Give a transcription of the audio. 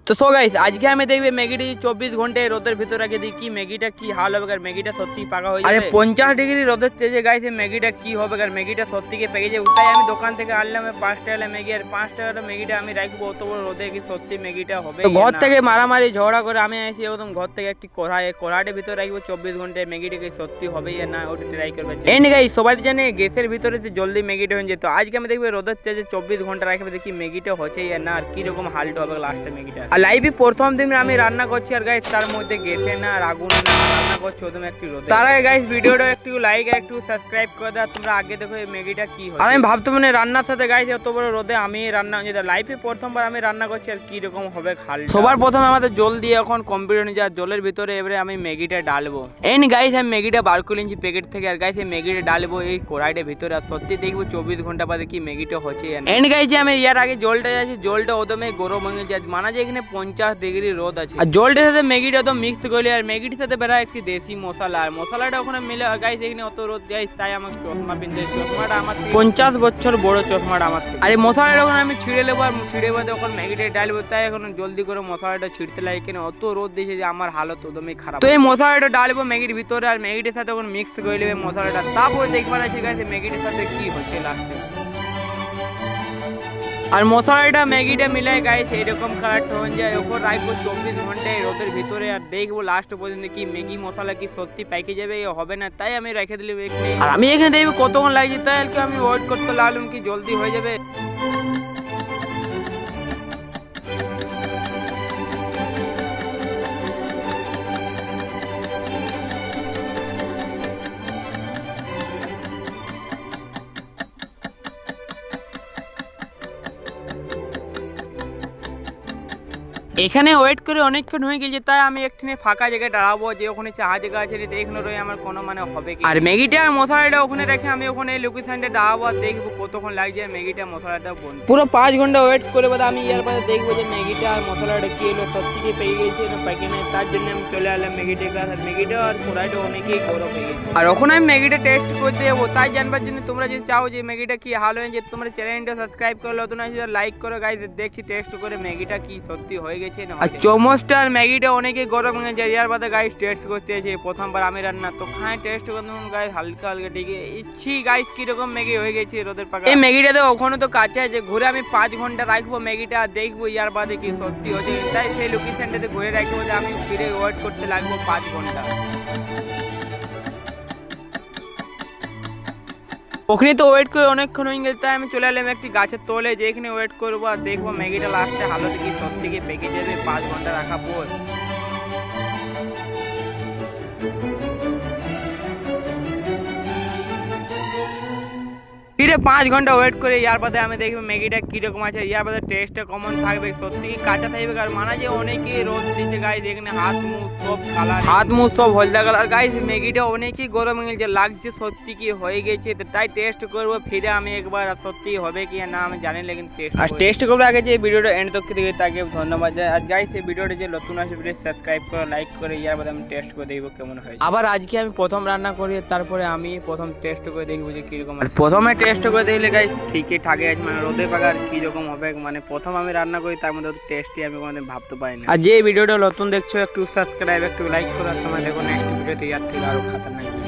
তো so guys আজকে আমি দেখবে ম্যাগিটা 24 ঘন্টায় রোদের ভিতর রেখে দিই কি ম্যাগিটা কি হাল হবে আর ম্যাগিটা সত্যি পাকা হয়ে যাবে। আরে 50 ডিগ্রি রোদের তেজে গাইস ম্যাগিটা কি হবে আর ম্যাগিটা সত্যি কি পেকে যাবে। তাই আমি দোকান থেকে আনলাম 5 টাকা ম্যাগি আর 5 টাকার ম্যাগিটা আমি রাখবো অত বড় রোদে কি সত্যি ম্যাগিটা হবে। তো ঘর থেকে মারামারি ঝগড়া করে আমি এসে একদম ঘর থেকে একটি কড়াইয়ের ভিতর রাখবো 24 ঘন্টায় ম্যাগিটা কি সত্যি হবে না ওটা ট্রাই করবে। এন্ড গাইস সবাই জানে গ্যাসের ভিতরে যে জলদি ম্যাগিটা হয়ে যেত, আজকে আমি দেখবে রোদের তেজে 24 ঘন্টা রাখবে দেখি ম্যাগিটা হচ্ছে না আর কি রকম হালটা হবে লাস্টে ম্যাগিটা। আর লাইভে প্রথম দিন আমি রান্না করছি আর গাইস তার মধ্যে গেছে না আর আগুন না রান্না করছি ওদম একটু রোদে। তার আগে গাইস ভিডিওটা একটু লাইক আর একটু সাবস্ক্রাইব করে দাও, তোমরা আগে দেখো এই ম্যাগিটা কি হয়। আমি ভাবতে মানে রান্নার সাথে গাইস এত বড় রোদে আমি রান্না যেটা লাইফে প্রথমবার আমি রান্না করছি আর কি রকম হবে খাল। সবার প্রথমে আমাদের জল দিয়ে এখন কম্পিউটার নিয়ে যাওয়ার জলের ভিতরে এবারে আমি ম্যাগিটা ডালবো। এন্ড গাইস আমি ম্যাগিটা বার করে নিয়েছি প্যাকেট থেকে আর গাইস এই ম্যাগিটা ডালবো এই কড়াইটার ভিতরে আর সত্যি দেখবো 24 ঘন্টা বাদে কি ম্যাগিটা হচ্ছে। এন্ড গাইস যে আমি ইয়ার আগে জলটা যাচ্ছি জলটা ওদমে গরম হয়ে যায়, মানা যায় এখানে 50 ডিগ্রি রোদ আছে আর জলটার সাথে ম্যাগিটা তো মিক্স করলে আর ম্যাগির সাথে বেরা একটি দেশি মশলা আর মশলাটা ওখানে মিলে আর গাইস এখানে অত রোদ গাইস তাই আমাকে চশমা পিনতে, চশমাটা আমার 50 বছর বড় চশমাটা আমার থেকে। আর এই মশলাটা ওখানে আমি ছিঁড়ে নেবো আর ছিঁড়ে বাদে ওখানে ম্যাগিটা ডালবো, তাই এখন জলদি করে মশলাটা ছিঁড়তে লাগে এখানে অত রোদ দিয়েছে যে আমার হালত একদমই খারাপ। তো এই মশলাটা ডালবো ম্যাগির ভিতরে আর ম্যাগিটার সাথে ওখানে মিক্স করে নেবে মশলাটা, তারপরে দেখবার আছে গাইস ম্যাগিটার সাথে কি হচ্ছে লাস্টে। আর মশলাটা ম্যাগিটা মিলাই গাইস এরকম কালারটা হয়ে যায় ওপর রাখবো 24 ঘন্টায় রোদের ভিতরে আর দেখবো লাস্ট পর্যন্ত কি ম্যাগি মশলা কি সত্যি পাইকে যাবে হবে না, তাই আমি রেখে দিলাম এখানে। আর আমি এখানে দেখবো কতক্ষণ লাগছে তাই আর কি আমি ওয়েট করতে লাগলাম কি জলদি হয়ে যাবে। এখানে ওয়েট করে অনেকক্ষণ হয়ে গেছে তাই আমি একখানে ফাঁকা জায়গায় দাঁড়াবো যে ওখানে চা জায়গা আছে এখানে রয়ে আমার কোনো মানে হবে কি। আর ম্যাগিটা আর মশলাটা ওখানে রেখে আমি ওখানে লোকেশনটা দাঁড়াবো আর দেখবো কতক্ষণ লাগছে ম্যাগিটা মশলাটা বন্ধ। পুরো 5 ঘন্টা ওয়েট করে বাদে আমি ইয়ার পরে দেখবো যে ম্যাগিটা আর মশলাটা কি হলো সত্যি কি পেয়ে গেছে না পাইকে না, তার জন্য আমি চলে এলাম ম্যাগিটা কাছে। আর ম্যাগিটা আর কড়াইটা অনেকেই গরম হয়ে গেছে আর ওখানে আমি ম্যাগিটা টেস্ট করতে যাবো, তাই জানবার জন্য তোমরা যদি চাও যে ম্যাগিটা কি হাল হয়ে যে তোমরা চ্যানেলটা সাবস্ক্রাইব করে নতুন আছে লাইক করো গাইস, দেখছি টেস্ট করে ম্যাগিটা কি সত্যি হয়ে গেছে না। চামচটার ম্যাগিটা অনেকে গরম হয়ে যায় ইয়ার বাদে গাইস টেস্ট করতে আছে প্রথমবার আমি রান্না তো খাই টেস্ট করতে গাইস হালকা হালকা ঠিক ইচ্ছি গাইস কিরকম ম্যাগি হয়ে গেছে রোদের পাকা। এই ম্যাগিটা তো ওখানে তো কাছে আছে ঘুরে আমি 5 ঘন্টা রাখবো ম্যাগিটা দেখবো ইয়ার বাদে কি সত্যি হচ্ছে, তাই সেই লোকেশনটাতে ঘুরে রাখবো যে আমি ফিরে ওয়েট করতে লাগবো 5 ঘন্টা। ওখানে তো ওয়েট করে অনেকক্ষণ হয়ে গেছে তাই আমি চলে এলাম একটি গাছের তলে যে এখানে ওয়েট করবো আর দেখবো ম্যাগিটা লাস্টে হালত কি সত্যি কি পেকে যাবে 5 ঘন্টা রাখা পর। ফিরে 5 ঘন্টা ওয়েট করে ইয়ার বাদে আমি দেখবো ম্যাগিটা কিরকম আছে, ইয়ার বাদে টেস্টটা কমন থাকবে সত্যি কি কাঁচা থাকবে। আর মানা যে অনেকেই রোদ দিচ্ছে গাইস এখানে হাত মুখ সব কালার হাত মুখ সব হলদা কালার গাইস ম্যাগিটা অনেকেই গরম হয়ে গেছে লাগছে সত্যি কি হয়ে গেছে, তাই টেস্ট করবো ফিরে আমি একবার সত্যি হবে কি না আমি জানি লেকিন টেস্ট করবো আগে যে ভিডিওটা এন্ড তক দেখে তাকে ধন্যবাদ। আর গাইস এই ভিডিওটা যে নতুন আছে ভিডিও সাবস্ক্রাইব করো লাইক করে ইয়ার বাদে আমি টেস্ট করে দেখবো কেমন হয়েছে। আবার আজকে আমি প্রথম রান্না করি তারপরে আমি প্রথম টেস্ট করে দেখবো যে কিরকম আছে। প্রথমে টেস্ট করে দেখলে গাইস ঠিকই ঠাকে আছে মানে রোদে পাকার কি রকম হবে মানে প্রথম আমি রান্না করি তার মধ্যে টেস্টই আমি কোনোদিন ভাবতে পারি না। আর যে ভিডিওটা নতুন দেখছো একটু সাবস্ক্রাইব একটু লাইক করো, তোমার দেখো নেক্সট ভিডিওতে ইয়ার থেকে আরো খাতারনাক।